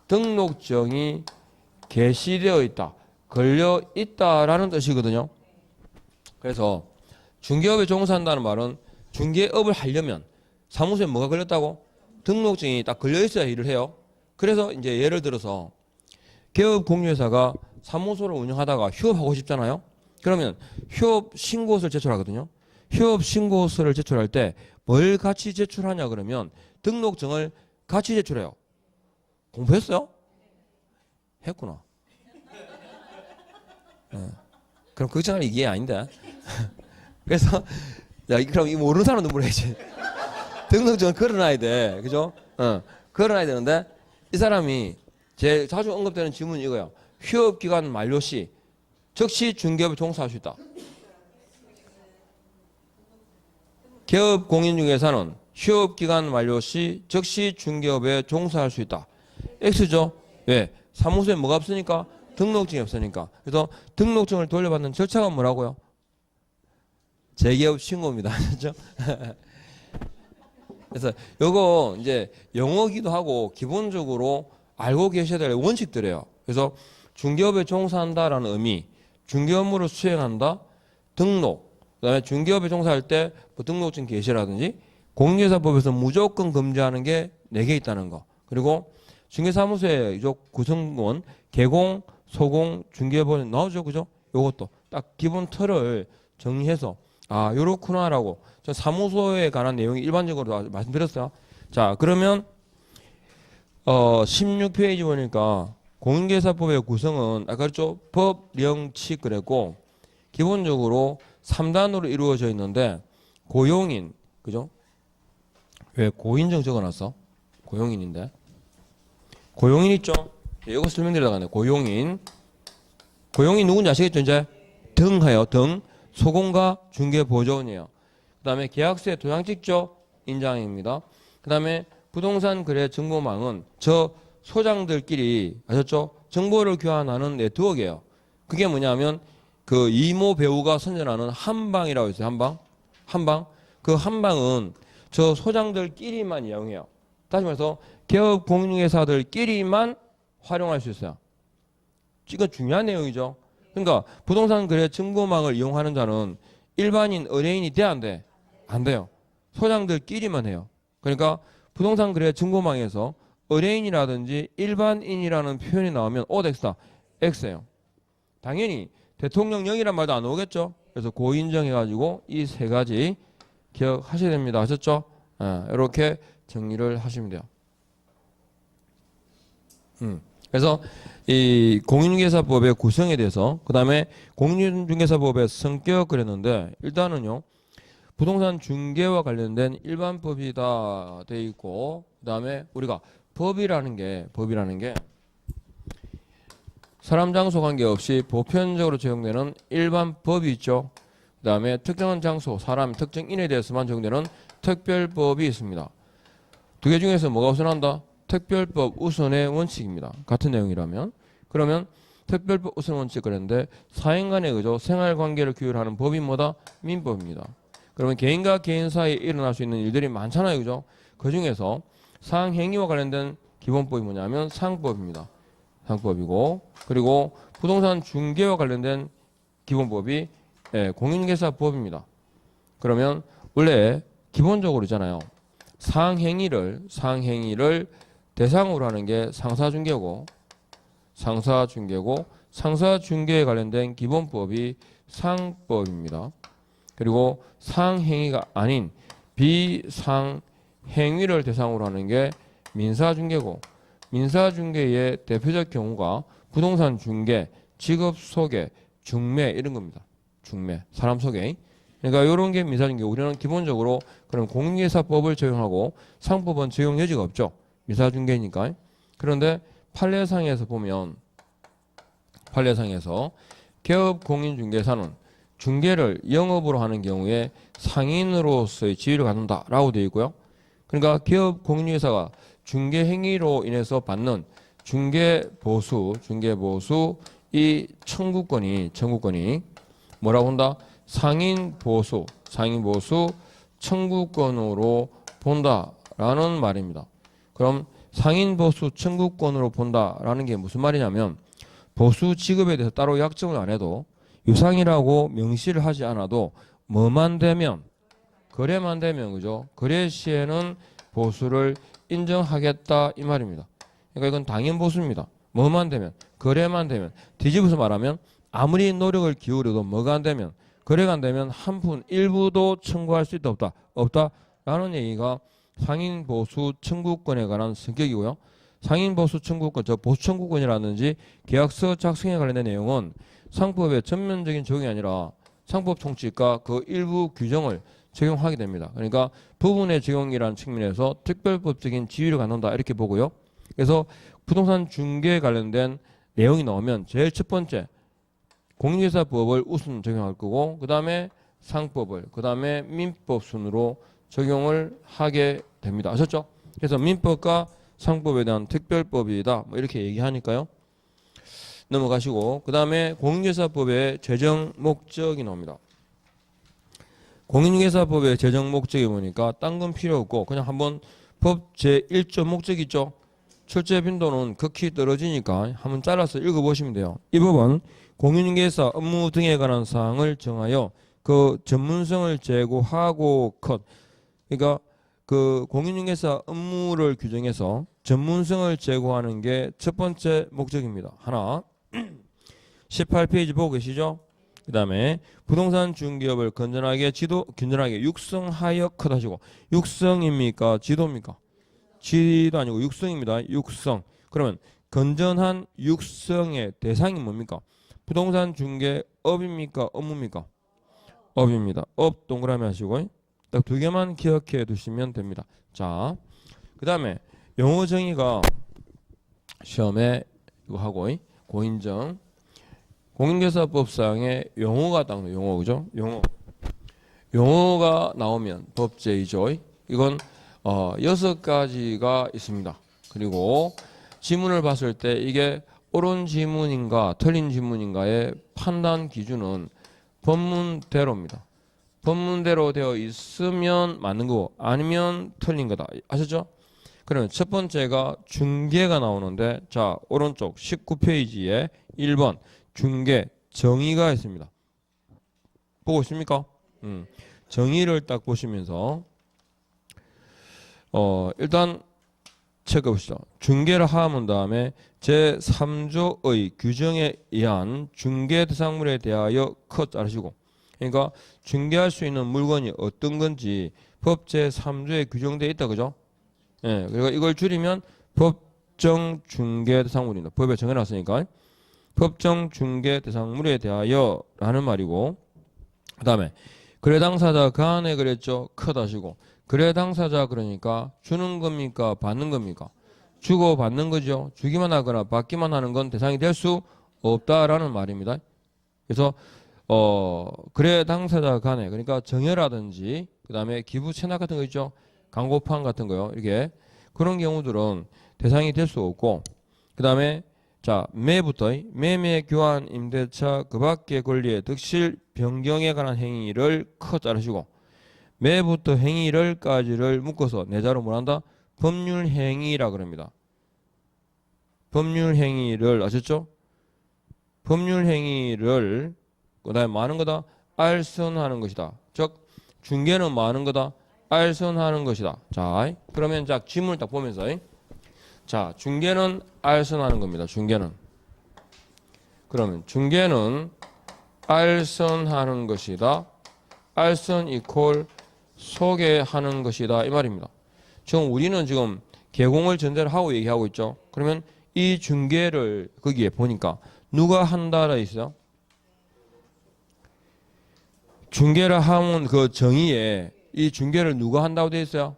등록증이 게시되어 있다, 걸려 있다라는 뜻이거든요. 그래서 중개업에 종사한다는 말은 중개업을 하려면 사무소에 뭐가 걸렸다고? 등록증이 딱 걸려 있어야 일을 해요. 그래서 이제 예를 들어서 개업 공유회사가 사무소를 운영하다가 휴업하고 싶잖아요. 그러면 휴업 신고서를 제출하거든요. 휴업 신고서를 제출할 때 뭘 같이 제출하냐 그러면 등록증을 같이 제출해요. 공부했어요? 했구나. 그럼 걱정할 이게 아닌데. 그래서 야, 그럼 이 모르는 사람도 물어야지. 등록증을 걸어놔야 돼, 그죠? 걸어놔야 되는데 이 사람이 제일 자주 언급되는 질문이 이거예요. 휴업 기간 만료 시 즉시 중개업에 종사할 수 있다. 개업 공인중개사는 휴업 기간 만료 시 즉시 중개업에 종사할 수 있다. X죠? 왜? 사무소에 뭐가 없으니까? 등록증이 없으니까. 그래서 등록증을 돌려받는 절차가 뭐라고요? 재개업 신고입니다. 아셨죠? 그래서 요거 이제 영어기도 하고 기본적으로 알고 계셔야 될 원칙들이에요. 그래서 중개업에 종사한다라는 의미, 중개업무를 수행한다, 등록, 그다음에 중개업에 종사할 때 뭐 등록증 게시라든지 공인중개사법에서 무조건 금지하는 게 4개 있다는 거. 그리고 중개사무소의 구성원, 개공, 소공, 중개업은 나오죠, 그죠? 요것도 딱 기본 틀을 정리해서 아, 요렇구나라고. 저 사무소에 관한 내용이 일반적으로 말씀드렸어요. 자, 그러면 16페이지 보니까 공인중개사법의 구성은 아까 그랬죠? 법, 령, 칙 그랬고 기본적으로 3단으로 이루어져 있는데 고용인, 그죠? 왜 고인정 적어놨어? 고용인인데. 고용인 있죠? 이거 설명드리다가 고용인. 고용인 누군지 아시겠죠? 이제 등하여 등 소공과 중개보조원이에요. 그 다음에 계약서에 도장 찍죠? 인장입니다. 그 다음에 부동산 거래 정보망은 저 소장들끼리 아셨죠? 정보를 교환하는 네트워크예요. 그게 뭐냐면 그 이모 배우가 선전하는 한방이라고 있어요. 한방. 한방. 그 한방은 저 소장들끼리만 이용해요. 다시 말해서 기업 공인중개사들끼리만 활용할 수 있어요. 이건 중요한 내용이죠. 그러니까 부동산 거래 정보망을 이용하는 자는 일반인 의뢰인이 돼 안 돼? 안 돼요. 소장들끼리만 해요. 그러니까 부동산 거래 정보망에서 의뢰인이라든지 일반인이라는 표현이 나오면 OX다. X예요. 당연히 대통령령이란 말도 안 오겠죠. 그래서 고인정해가지고 이 세 가지 기억하셔야 됩니다. 아셨죠? 이렇게 정리를 하시면 돼요. 그래서 이 공인중개사법의 구성에 대해서 그 다음에 공인중개사법의 성격 그랬는데 일단은요 부동산 중개와 관련된 일반법이 다 돼 있고 그 다음에 우리가 법이라는 게 사람 장소 관계없이 보편적으로 적용되는 일반법이 있죠. 그 다음에 특정한 장소 사람 특정인에 대해서만 적용되는 특별법이 있습니다. 두 개 중에서 뭐가 우선한다? 특별법 우선의 원칙입니다. 같은 내용이라면. 그러면 특별법 우선 원칙 그랬는데 사인 간의 그죠 생활관계를 규율하는 법이 뭐다? 민법입니다. 그러면 개인과 개인 사이에 일어날 수 있는 일들이 많잖아요. 그죠? 그 중에서 상행위와 관련된 기본법이 뭐냐면 상법입니다. 상법이고 그리고 부동산 중개와 관련된 기본법이 공인중개사법입니다. 그러면 원래 기본적으로 있잖아요. 상행위를 대상으로 하는 게 상사중개고 상사중개에 관련된 기본법이 상법입니다. 그리고 상행위가 아닌 비상행위를 대상으로 하는 게 민사중개고 민사중개의 대표적 경우가 부동산 중개, 직업 소개, 중매 이런 겁니다. 중매, 사람 소개. 그러니까 이런 게 민사중개고 우리는 기본적으로 그럼 공인중개사법을 적용하고 상법은 적용 여지가 없죠. 민사중개니까. 그런데 판례상에서 보면 개업 공인중개사는 중개를 영업으로 하는 경우에 상인으로서의 지위를 갖는다라고 되어 있고요. 그러니까 기업 공인중개사가 중개 행위로 인해서 받는 중개보수 이 청구권이 뭐라고 한다? 상인보수 청구권으로 본다라는 말입니다. 그럼 상인보수 청구권으로 본다라는 게 무슨 말이냐면 보수 지급에 대해서 따로 약정을 안 해도 유상이라고 명시를 하지 않아도 뭐만 되면 거래만 되면 그죠? 거래 시에는 보수를 인정하겠다 이 말입니다. 그러니까 이건 당연 보수입니다. 뭐만 되면 거래만 되면 뒤집어서 말하면 아무리 노력을 기울여도 뭐가 안 되면 거래가 안 되면 한 푼 일부도 청구할 수 있다 없다라는 얘기가 상인보수 청구권에 관한 성격이고요. 상인보수 청구권, 저 보수 청구권이라든지 계약서 작성에 관련된 내용은 상법의 전면적인 적용이 아니라 상법 총칙과 그 일부 규정을 적용하게 됩니다. 그러니까 부분의 적용이라는 측면에서 특별법적인 지위를 갖는다 이렇게 보고요. 그래서 부동산 중개에 관련된 내용이 나오면 제일 첫 번째 공인중개사법을 우선 적용할 거고 그 다음에 상법을 그 다음에 민법 순으로 적용을 하게 됩니다. 아셨죠? 그래서 민법과 상법에 대한 특별법이다 뭐 이렇게 얘기하니까요. 넘어가시고 그 다음에 공인중개사법의 제정 목적이 나옵니다. 공인중개사법의 제정 목적이 보니까 딴 건 필요 없고 그냥 한번 법 제1조 목적 있죠. 출제 빈도는 극히 떨어지니까 한번 잘라서 읽어보시면 돼요. 이 법은 공인중개사 업무 등에 관한 사항을 정하여 그 전문성을 제고하고 컷. 그러니까 그 공인중개사 업무를 규정해서 전문성을 제고하는 게 첫 번째 목적입니다. 하나. 18페이지 보고 계시죠? 그 다음에 부동산 중개업을 건전하게 육성하여 컷하시고 육성입니까? 지도입니까? 지도 아니고 육성입니다. 육성. 그러면 건전한 육성의 대상이 뭡니까? 부동산 중개업입니까? 업무입니까? 업입니다. 업 동그라미 하시고 딱 두 개만 기억해 두시면 됩니다. 자, 그 다음에 용어 정의가 시험에 이거 하고 고인정 공인중개사법상의 용어가 딱 나와요. 용어 그죠? 용어가 나오면 법제이죠. 이건 6가지가 있습니다. 그리고 지문을 봤을 때 이게 옳은 지문인가 틀린 지문인가의 판단 기준은 법문대로입니다. 법문대로 되어 있으면 맞는 거고 아니면 틀린 거다. 아셨죠? 그러면 첫 번째가 중개가 나오는데 자 오른쪽 19페이지에 1번 중개 정의가 있습니다. 보고 있습니까? 정의를 딱 보시면서 일단 체크해 보시죠. 중개를 하면 다음에 제3조의 규정에 의한 중개 대상물에 대하여 컷 자르시고 그러니까 중개할 수 있는 물건이 어떤 건지 법 제3조에 규정되어 있다 그죠? 예, 그리고 이걸 줄이면 법정 중개 대상물입니다. 법에 정해놨으니까 법정 중개 대상물에 대하여 라는 말이고 그 다음에 거래 당사자 그 안에 그랬죠. 컷 하시고 거래 당사자 그러니까 주는 겁니까? 받는 겁니까? 주고 받는 거죠. 주기만 하거나 받기만 하는 건 대상이 될 수 없다라는 말입니다. 그래서 거래 당사자 간에 그러니까 정여라든지 그 다음에 기부 체납 같은 거 있죠. 광고판 같은 거요. 이렇게 그런 경우들은 대상이 될 수 없고 그 다음에 자 매부터 매매 교환 임대차 그 밖의 권리의 득실 변경에 관한 행위를 컷 자르시고 매부터 행위를까지를 묶어서 내자로 뭐란다? 법률 행위라 그럽니다. 법률 행위를 아셨죠? 법률 행위를 그다음에 많은 거다 알선하는 것이다. 즉 중개는 많은 거다 알선하는 것이다. 자 그러면 자 지문을 딱 보면서 자 중개는 알선하는 겁니다. 중개는 그러면 중개는 알선하는 것이다. 알선 이퀄 소개하는 것이다 이 말입니다. 지금 우리는 지금 개공을 전제로 하고 얘기하고 있죠. 그러면 이 중개를 거기에 보니까 누가 한다라 있어요? 중개를 하면 그 정의에 이 중개를 누가 한다고 되어 있어요?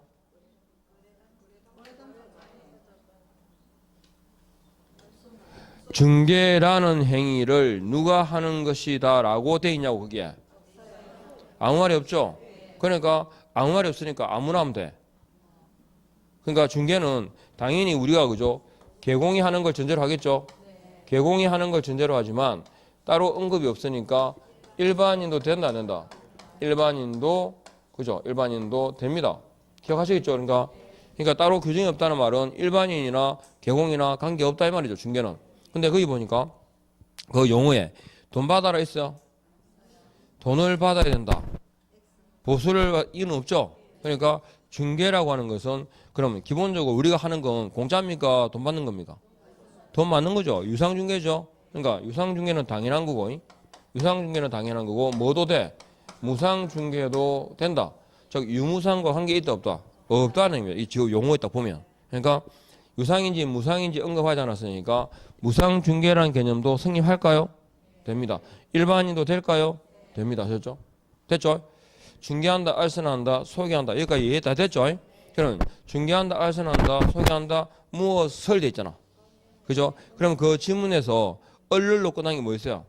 중개라는 행위를 누가 하는 것이다 라고 되어 있냐고 그게 아무 말이 없죠. 그러니까 아무 말이 없으니까 아무나 하면 돼. 그러니까 중개는 당연히 우리가 그죠 개공이 하는 걸 전제로 하겠죠. 개공이 하는 걸 전제로 하지만 따로 언급이 없으니까 일반인도 된다 안 된다. 일반인도 그죠 일반인도 됩니다. 기억하시겠죠. 그러니까 따로 규정이 없다는 말은 일반인이나 개공이나 관계없다 이 말이죠. 중개는. 근데 거기 보니까 그 용어에 돈 받아라 있어요. 돈을 받아야 된다. 보수를 이유는 없죠. 그러니까 중개라고 하는 것은 그러면 기본적으로 우리가 하는 건 공짜입니까? 돈 받는 겁니까? 돈 받는 거죠. 유상중개죠. 그러니까 유상중개는 당연한 거고 유상중개는 당연한 거고 뭐도 돼? 무상중개도 된다. 즉 유무상과 관계 있다 없다? 없다는 의미예요. 이 지금 용어에 딱 보면. 그러니까 유상인지 무상인지 언급하지 않았으니까 무상중개라는 개념도 성립할까요? 됩니다. 일반인도 될까요? 됩니다. 됐죠? 됐죠? 중개한다, 알선한다, 소개한다. 여기까지 이해 다 됐죠? 그럼 중개한다, 알선한다, 소개한다, 무엇을 돼 있잖아. 그죠? 그럼 그 지문에서 얼를로 끝난 게 뭐 있어요?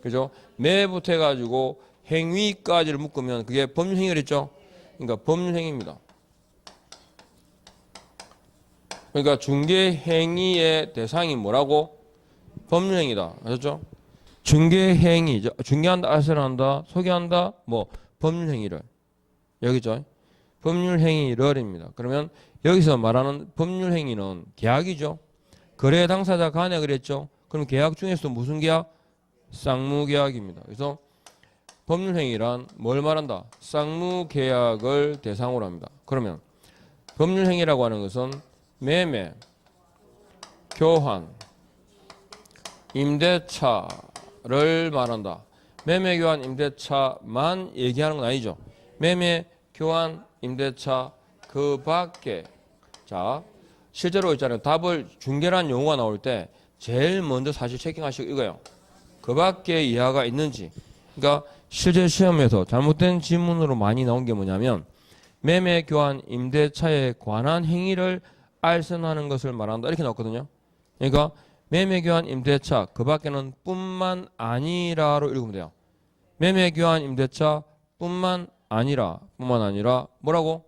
그죠? 매부터 해가지고 행위까지를 묶으면 그게 법률행위랬죠? 그러니까 법률행위입니다. 그러니까 중개행위의 대상이 뭐라고? 법률행위다. 아셨죠? 중개행위, 중개한다, 알선한다, 소개한다, 뭐 법률행위를 여기죠. 법률행위를입니다. 그러면 여기서 말하는 법률행위는 계약이죠. 거래 당사자 간에 그랬죠. 그럼 계약 중에서 무슨 계약? 쌍무계약입니다. 그래서 법률행위란 뭘 말한다? 쌍무계약을 대상으로 합니다. 그러면 법률행위라고 하는 것은 매매, 교환, 임대차, 임대차를 말한다. 매매 교환 임대차만 얘기하는 건 아니죠. 매매 교환 임대차 그 밖에. 자, 실제로 있잖아요. 답을 중개란 용어가 나올 때 제일 먼저 사실 체킹하시고 이거예요. 그 밖에 이하가 있는지. 그러니까 실제 시험에서 잘못된 지문으로 많이 나온 게 뭐냐면 매매 교환 임대차에 관한 행위를 알선하는 것을 말한다. 이렇게 나왔거든요. 그러니까 매매 교환 임대차 그 밖에는 뿐만 아니라로 읽으면 돼요. 매매 교환 임대차 뿐만 아니라 뭐라고?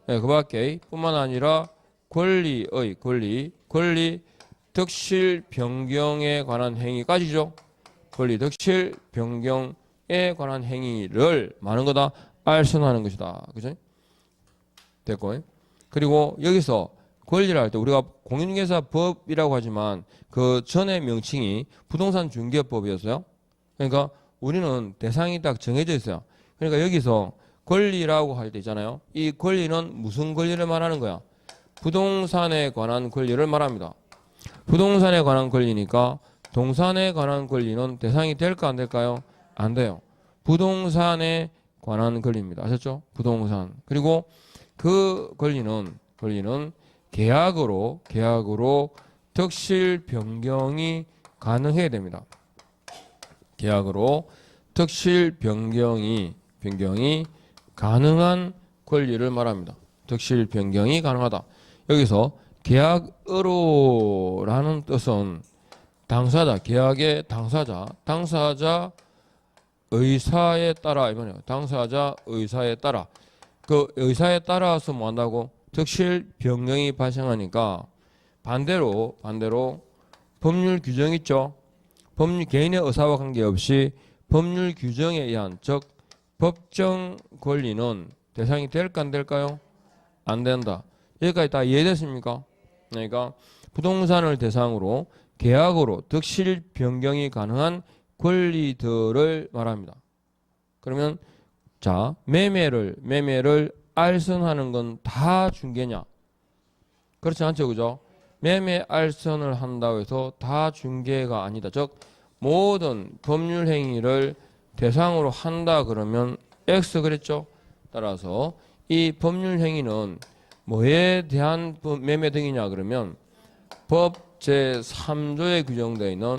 네, 그 밖에 뿐만 아니라 권리 득실 변경에 관한 행위까지죠. 권리 득실 변경에 관한 행위를 많은 거다 알선하는 것이다. 그죠? 됐고. 그리고 여기서 권리를 할 때 우리가 공인중개사법이라고 하지만 그 전의 명칭이 부동산 중개법이었어요. 그러니까 우리는 대상이 딱 정해져 있어요. 그러니까 여기서 권리라고 할 때 있잖아요. 이 권리는 무슨 권리를 말하는 거야? 부동산에 관한 권리를 말합니다. 부동산에 관한 권리니까 동산에 관한 권리는 대상이 될까 안 될까요? 안 돼요. 부동산에 관한 권리입니다. 아셨죠? 부동산. 그리고 그 권리는 계약으로 득실 변경이 가능해야 됩니다. 계약으로 득실 변경이 가능한 권리를 말합니다. 득실 변경이 가능하다. 여기서 계약으로라는 뜻은 당사자, 계약의 당사자 의사에 따라 이거네요. 당사자 의사에 따라 그 의사에 따라서 뭐 한다고? 득실 변경이 발생하니까 반대로 법률 규정 있죠. 법률 개인의 의사와 관계없이 법률 규정에 의한 즉 법정 권리는 대상이 될까 안 될까요? 안 된다. 여기까지 다 이해됐습니까? 그러니까 부동산을 대상으로 계약으로 득실 변경이 가능한 권리들을 말합니다. 그러면 자, 매매를 알선하는 건 다 중개냐? 그렇지 않죠, 그죠? 매매 알선을 한다고 해서 다 중개가 아니다. 즉 모든 법률 행위를 대상으로 한다 그러면 X 그랬죠? 따라서 이 법률 행위는 뭐에 대한 매매 등이냐 그러면 법 제3조에 규정되어 있는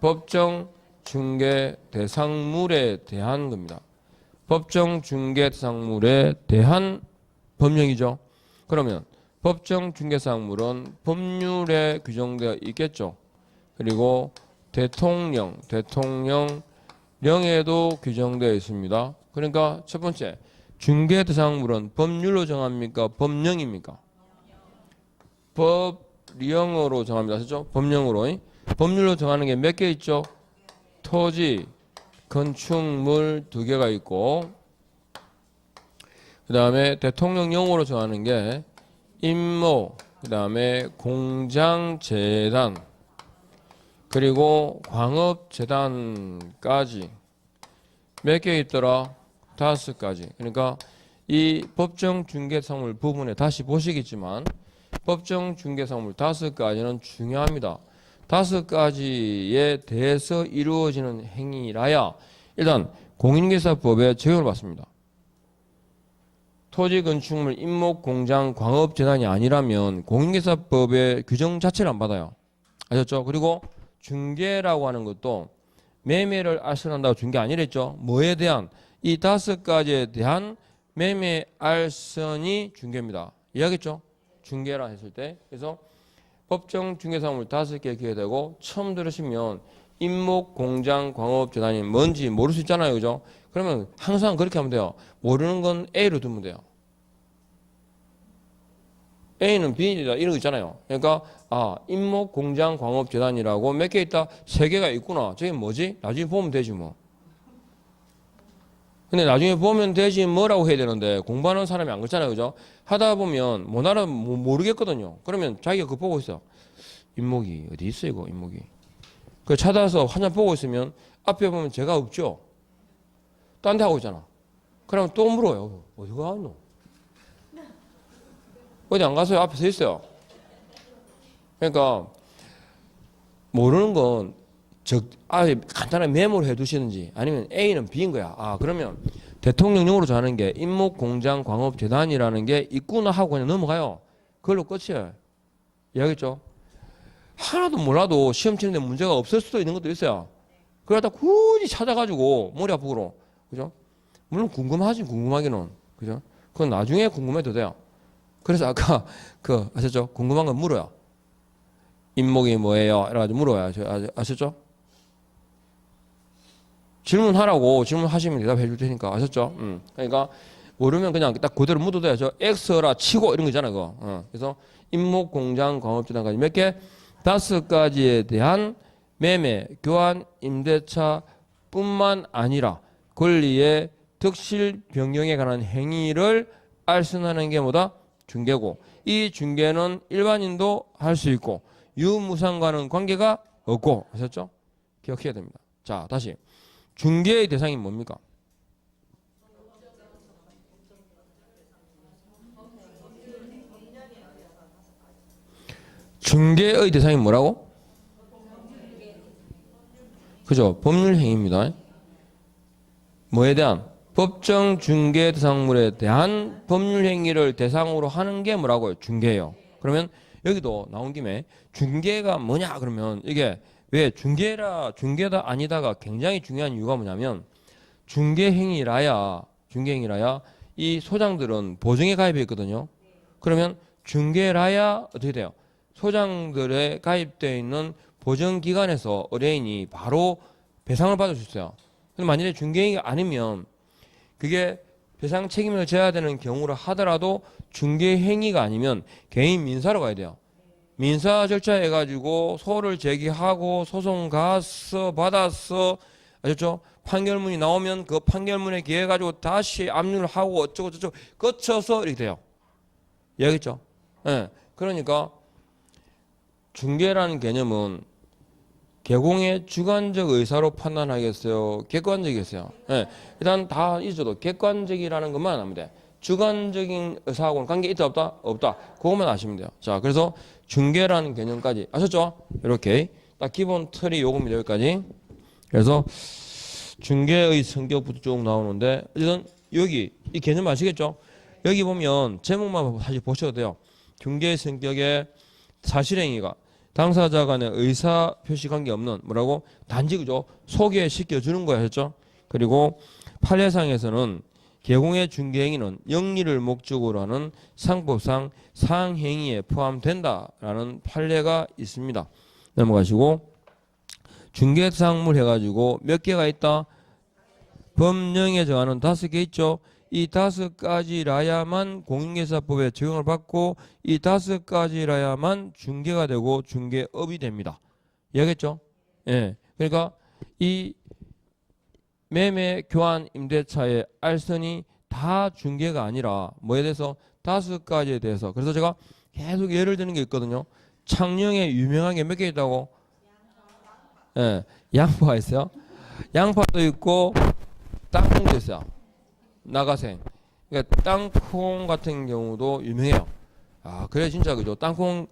법정 중개 대상물에 대한 겁니다. 법정 중개 대상물에 대한 법령이죠. 그러면 법정 중개 대상물은 법률에 규정되어 있겠죠. 그리고 대통령령에도 규정되어 있습니다. 그러니까 첫 번째 중개 대상물은 법률로 정합니까? 법령입니까? 법령으로 정합니다. 그렇죠? 법률로 정하는 게 몇 개 있죠? 토지, 건축물 2개가 있고 그 다음에 대통령령으로 정하는 게 임모, 그 다음에 공장재단 그리고 광업재단까지 몇 개 있더라? 5가지. 그러니까 이 법정 중개사물 부분에 다시 보시겠지만 법정 중개사물 5가지는 중요합니다. 5가지에 대해서 이루어지는 행위라야 일단 공인중개사법에 적용을 받습니다. 토지, 건축물, 임목, 공장, 광업재단이 아니라면 공인중개사법의 규정 자체를 안 받아요. 아셨죠? 그리고 중개라고 하는 것도 매매를 알선한다고 중개 아니랬죠? 뭐에 대한? 이 5가지에 대한 매매 알선이 중개입니다. 이해하겠죠? 중개라 했을 때. 그래서 법정 중개사물 5개 기회되고 처음 들으시면 임목, 공장, 광업, 재단이 뭔지 모를 수 있잖아요. 그죠? 그러면 항상 그렇게 하면 돼요. 모르는 건 A로 두면 돼요. A는 B이다 이런 거 있잖아요. 그러니까 임목, 공장, 광업, 재단이라고 몇 개 있다? 3개가 있구나. 저게 뭐지? 나중에 보면 되지 뭐. 근데 나중에 보면 되지 뭐라고 해야 되는데 공부하는 사람이 안 그렇잖아요. 그죠? 하다 보면 모르겠거든요. 그러면 자기가 그거 보고 있어. 임목이 어디 있어 이거 임목이. 그 찾아서 한참 보고 있으면 앞에 보면 제가 없죠. 딴 데 하고 있잖아. 그러면 또 물어요. 어디 가노? 어디 안 가서요? 앞에 서 있어요. 그러니까 모르는 건 간단하게 메모를 해 두시는지 아니면 A는 B인 거야. 그러면 대통령령으로 정하는 게 임목공장광업재단이라는 게 있구나 하고 그냥 넘어가요. 그걸로 끝이에요. 이해하겠죠? 하나도 몰라도 시험 치는데 문제가 없을 수도 있는 것도 있어요. 그러다 굳이 찾아가지고 머리 아프고 그죠? 물론 궁금하기는 그죠? 그건 나중에 궁금해도 돼요. 그래서 아까 아셨죠? 궁금한 건 물어요. 임목이 뭐예요? 이래가지고 물어요. 아셨죠? 질문하시면 대답해 줄 테니까 아셨죠? 그러니까 모르면 그냥 딱 그대로 묻어둬요. X라 치고 이런 거 있잖아요. 그거. 그래서 임목공장광업재단까지 몇 개? 5가지에 대한 매매, 교환, 임대차 뿐만 아니라 권리의 득실 변경에 관한 행위를 알선하는 게 뭐다? 중개고, 이 중개는 일반인도 할 수 있고 유무상과는 관계가 없고, 아셨죠? 기억해야 됩니다. 자, 다시 중개의 대상이 뭡니까? 중개의 대상이 뭐라고? 그죠? 법률 행위입니다. 뭐에 대한? 법정 중개 대상물에 대한 법률 행위를 대상으로 하는 게 뭐라고요? 중개예요. 그러면 여기도 나온 김에 중개가 뭐냐 그러면 이게 왜 중개다 아니다가 굉장히 중요한 이유가 뭐냐면 중개 행위라야 이 소장들은 보증에 가입해 있거든요. 그러면 중개라야 어떻게 돼요? 소장들에 가입되어 있는 보증기관에서 의뢰인이 바로 배상을 받을 수 있어요. 근데 만약에 중개행위가 아니면 그게 배상 책임을 져야 되는 경우라 하더라도 중개행위가 아니면 개인 민사로 가야 돼요. 민사 절차 해가지고 소를 제기하고 소송 가서 받았어. 아셨죠? 판결문이 나오면 그 판결문에 기해 가지고 다시 압류를 하고 어쩌고 저쩌고 거쳐서 이렇게 돼요. 이해하겠죠? 네. 그러니까 중개라는 개념은 개공의 주관적 의사로 판단하겠어요? 객관적이겠어요? 네. 일단 다 있어도 객관적이라는 것만 하면 돼. 주관적인 의사하고는 관계 있다 없다? 없다. 그것만 아시면 돼요. 자, 그래서 중개라는 개념까지 아셨죠? 이렇게 딱 기본 틀이 요겁니다. 여기까지. 그래서 중개의 성격부터 쭉 나오는데 어쨌든 여기 이 개념 아시겠죠? 여기 보면 제목만 다시 보셔도 돼요. 중개의 성격의 사실행위가 당사자 간의 의사 표시 관계 없는 뭐라고? 단지 그죠? 소개시켜 주는 거였죠. 그리고 판례상에서는 개공의 중개행위는 영리를 목적으로 하는 상법상 상행위에 포함된다라는 판례가 있습니다. 넘어가시고 중개상물 해가지고 몇 개가 있다? 법령에 정하는 5개 있죠. 이 5가지라야만 공인중개사법에 적용을 받고 이 5가지라야만 중개가 되고 중개업이 됩니다. 이해하겠죠? 예. 그러니까 이 매매, 교환, 임대차의 알선이 다 중개가 아니라 뭐에 대해서 5가지에 대해서. 그래서 제가 계속 예를 드는 게 있거든요. 창녕에 유명한 게 몇 개 있다고? 예. 양파가 있어요. 양파도 있고 땅콩도 있어요. 나가생. 그러니까 땅콩 같은 경우도 유명해요. 그래 진짜 그죠. 땅콩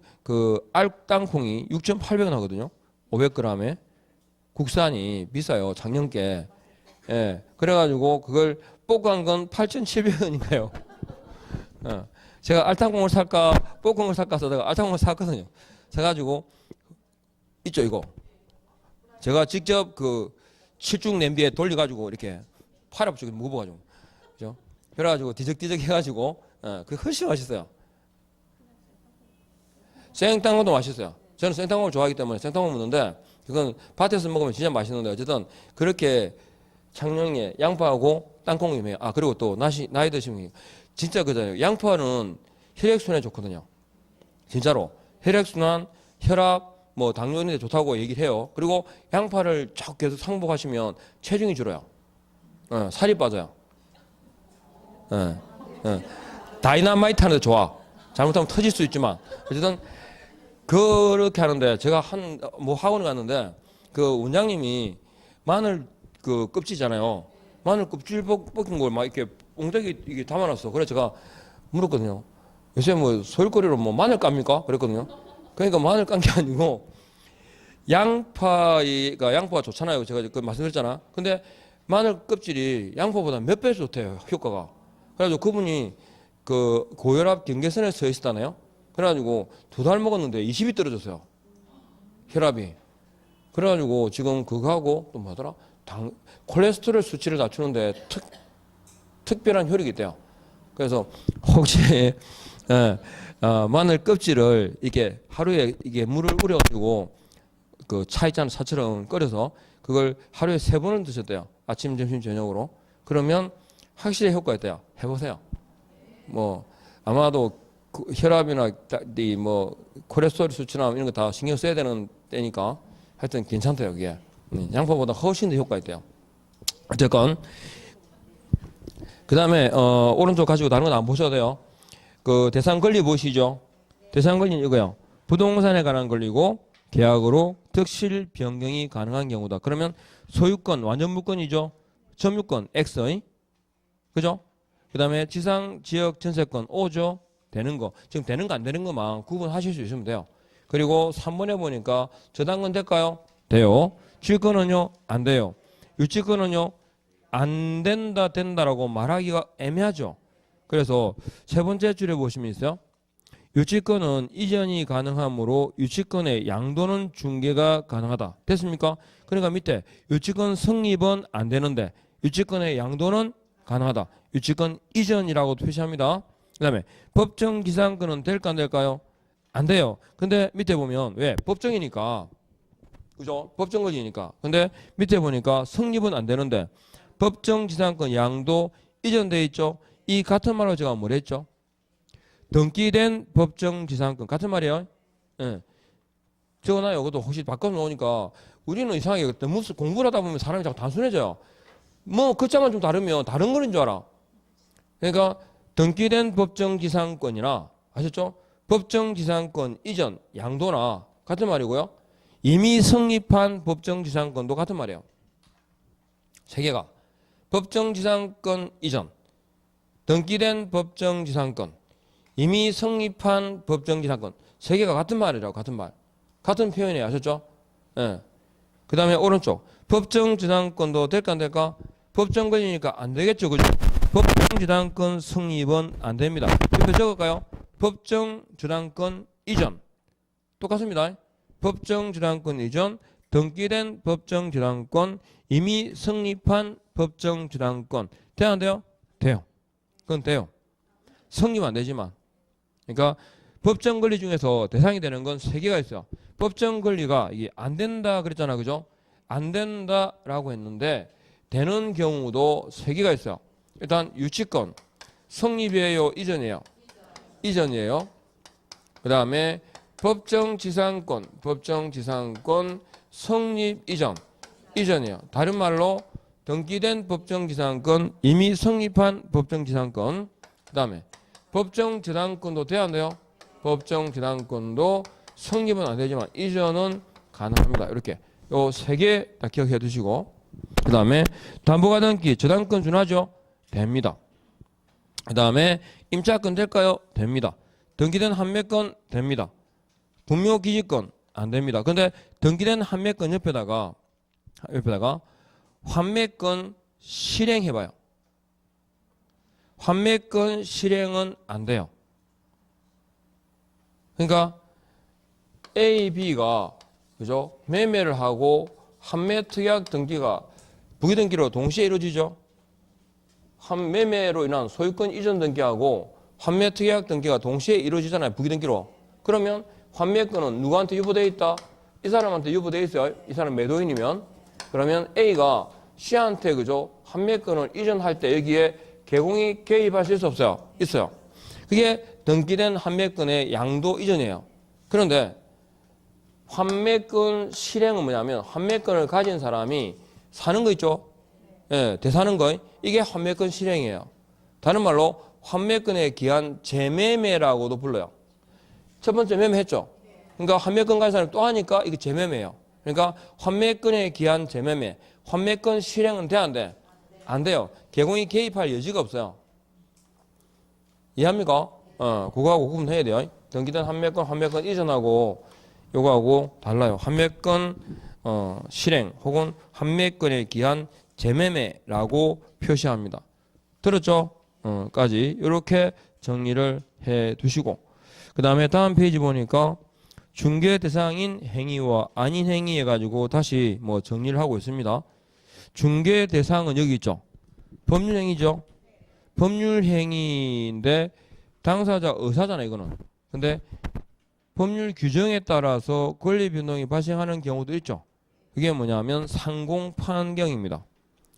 알땅콩이 6,800원 하거든요. 500g에. 국산이 비싸요. 작년께. 예. 그래가지고 그걸 볶은 건 8,700원인가요? 제가 알땅콩을 살까 볶은 걸 살까 하다가 알땅콩을 샀거든요. 사가지고 있죠 이거. 제가 직접 그 칠중 냄비에 돌려가지고 이렇게 팔아붙이고 무거워가지고. 그죠? 그래가지고 뒤적뒤적 해가지고 그게 훨씬 맛있어요. 생땅콩도 맛있어요. 저는 생땅콩을 좋아하기 때문에 생땅콩 먹는데 그건 밭에서 먹으면 진짜 맛있는데 어쨌든 그렇게 창녕에 양파하고 땅콩이 유명해요. 그리고 또 나이 드시면 진짜 그잖아요. 양파는 혈액순환에 좋거든요. 진짜로 혈액순환, 혈압, 뭐 당뇨인데 좋다고 얘기를 해요. 그리고 양파를 쭉 계속 상복하시면 체중이 줄어요. 살이 빠져요. 다이나마이트 하는데 좋아. 잘못하면 터질 수 있지만 어쨌든 그렇게 하는데 제가 학원에 갔는데 그 원장님이 마늘 그 껍질이잖아요. 마늘 껍질 벗긴 걸 막 이렇게 옹대기 이게 담아놨어. 그래서 제가 물었거든요. 요새 뭐 소일거리로 뭐 마늘 깝니까? 그랬거든요. 그러니까 마늘 깐 게 아니고 양파가 좋잖아요. 제가 그 말씀드렸잖아. 근데 마늘 껍질이 양파보다 몇 배 좋대요. 효과가. 그래가지고 그분이 그 고혈압 경계선에 서 있었다네요. 그래가지고 2달 먹었는데 20이 떨어졌어요. 혈압이. 그래가지고 지금 그거하고 또 뭐더라? 콜레스테롤 수치를 낮추는데 특별한 효력이 있대요. 그래서 혹시 마늘 껍질을 이게 하루에 이게 물을 우려가지고 그 차 있잖아요. 차처럼 끓여서 그걸 하루에 3번을 드셨대요. 아침, 점심, 저녁으로. 그러면 확실히 효과가 있대요. 해보세요. 뭐 아마도 그 혈압이나 이 뭐 콜레스테롤 수치나 이런 거 다 신경 써야 되는 때니까 하여튼 괜찮대요. 그게 양파보다 훨씬 더 효과 있대요. 어쨌건 그 다음에 오른쪽 가지고 다른 건 안 보셔도 돼요. 그 대상 권리 보시죠. 대상 권리는 이거요. 부동산에 관한 권리고 계약으로 득실 변경이 가능한 경우다. 그러면 소유권 완전 무권이죠. 점유권 X의 그죠? 그 다음에 지상 지역 전세권 O죠. 되는 거. 지금 되는 거 안 되는 것만 구분하실 수 있으면 돼요. 그리고 3번에 보니까 저당권 될까요? 돼요. 질권은요? 안 돼요. 유치권은요? 안 된다 된다라고 말하기가 애매하죠. 그래서 세 번째 줄에 보시면 있어요. 유치권은 이전이 가능하므로 유치권의 양도는 중개가 가능하다. 됐습니까? 그러니까 밑에 유치권 성립은 안 되는데 유치권의 양도는 가능하다. 유치권 이전이라고 표시합니다. 그 다음에 법정지상권은 될까 안 될까요? 안 돼요. 근데 밑에 보면 왜? 법정이니까. 그죠? 법정 권리니까. 근데 밑에 보니까 성립은 안 되는데 법정지상권 양도 이전돼 있죠. 이 같은 말로 제가 뭘 했죠? 등기된 법정지상권 같은 말이에요. 예. 적어놔요. 이것도 혹시 바꿔서 놓으니까 우리는 이상하게 너무 공부를 하다 보면 사람이 자꾸 단순해져요. 뭐 글자만 좀 다르면 다른 거인 줄 알아. 그러니까 등기된 법정지상권이나 아셨죠? 법정지상권 이전 양도나 같은 말이고요. 이미 성립한 법정지상권도 같은 말이에요. 세 개가 법정지상권 이전, 등기된 법정지상권, 이미 성립한 법정지상권 세 개가 같은 말이라고. 같은 말. 같은 표현이에요. 아셨죠? 예. 그 다음에 오른쪽 법정지상권도 될까 안 될까? 법정 권리니까 안 되겠죠. 그죠? 법정지상권 성립은 안 됩니다. 옆에 적을까요? 법정지상권 이전 똑같습니다. 법정지상권 이전, 등기된 법정지상권, 이미 성립한 법정지상권 돼야 안 돼요? 돼요. 그건 돼요. 성립 안 되지만. 그러니까 법정 권리 중에서 대상이 되는 건 세 개가 있어요. 법정 권리가 이게 안 된다 그랬잖아. 그죠? 안 된다라고 했는데 되는 경우도 세 개가 있어요. 일단 유치권 성립이에요, 이전이에요? 이전이에요. 그 다음에 법정지상권 성립 이전 이전이에요. 다른 말로 등기된 법정지상권, 이미 성립한 법정지상권. 그 다음에 법정지상권도 돼야 안 돼요? 법정지상권도 성립은 안 되지만 이전은 가능합니다. 이렇게 요 세 개 다 기억해 두시고, 그 다음에 담보가등기 저당권 준하죠? 됩니다. 그 다음에 임차권 될까요? 됩니다. 등기된 판매권 됩니다. 분묘기지권 안 됩니다. 근데 등기된 판매권 옆에다가 판매권 실행해봐요. 판매권 실행은 안 돼요. 그러니까 A, B가 그죠? 매매를 하고 판매 특약 등기가 부기등기로 동시에 이루어지죠. 매매로 인한 소유권 이전 등기하고 판매 특약 등기가 동시에 이루어지잖아요. 부기등기로. 그러면 판매권은 누구한테 유보되어 있다? 이 사람한테 유보되어 있어요. 이 사람 매도인이면. 그러면 A가 C한테 그죠? 판매권을 이전할 때 여기에 개공이 개입하실 수 없어요? 있어요. 그게 등기된 판매권의 양도 이전이에요. 그런데 판매권 실행은 뭐냐면 판매권을 가진 사람이 사는 거 있죠? 예, 대사는 거. 이게 판매권 실행이에요. 다른 말로 판매권에 기한 재매매라고도 불러요. 첫 번째 매매했죠? 그러니까 판매권 가진 사람이 또 하니까 이게 재매매예요. 그러니까 판매권에 기한 재매매, 판매권 실행은 돼 안 돼? 안 돼요. 개공이 개입할 여지가 없어요. 이해합니까? 그거하고 구분해야 돼요. 등기된 판매권 이전하고 요거하고 달라요. 판매권 실행 혹은 판매권에 기한 재매매라고 표시합니다. 들었죠? 까지 이렇게 정리를 해 두시고 그 다음에 다음 페이지 보니까 중개 대상인 행위와 아닌 행위 해가지고 다시 뭐 정리를 하고 있습니다. 중개 대상은 여기 있죠. 법률 행위죠. 법률 행위인데 당사자 의사잖아 이거는. 근데 법률 규정에 따라서 권리 변동이 발생하는 경우도 있죠. 그게 뭐냐면 상공판경입니다.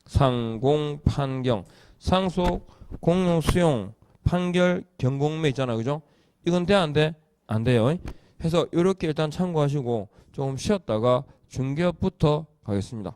상공판경. 상속, 공용, 수용, 판결, 경공매 있잖아. 그죠? 이건 돼, 안 돼? 안 돼요. 해서 이렇게 일단 참고하시고 조금 쉬었다가 중개업부터 가겠습니다.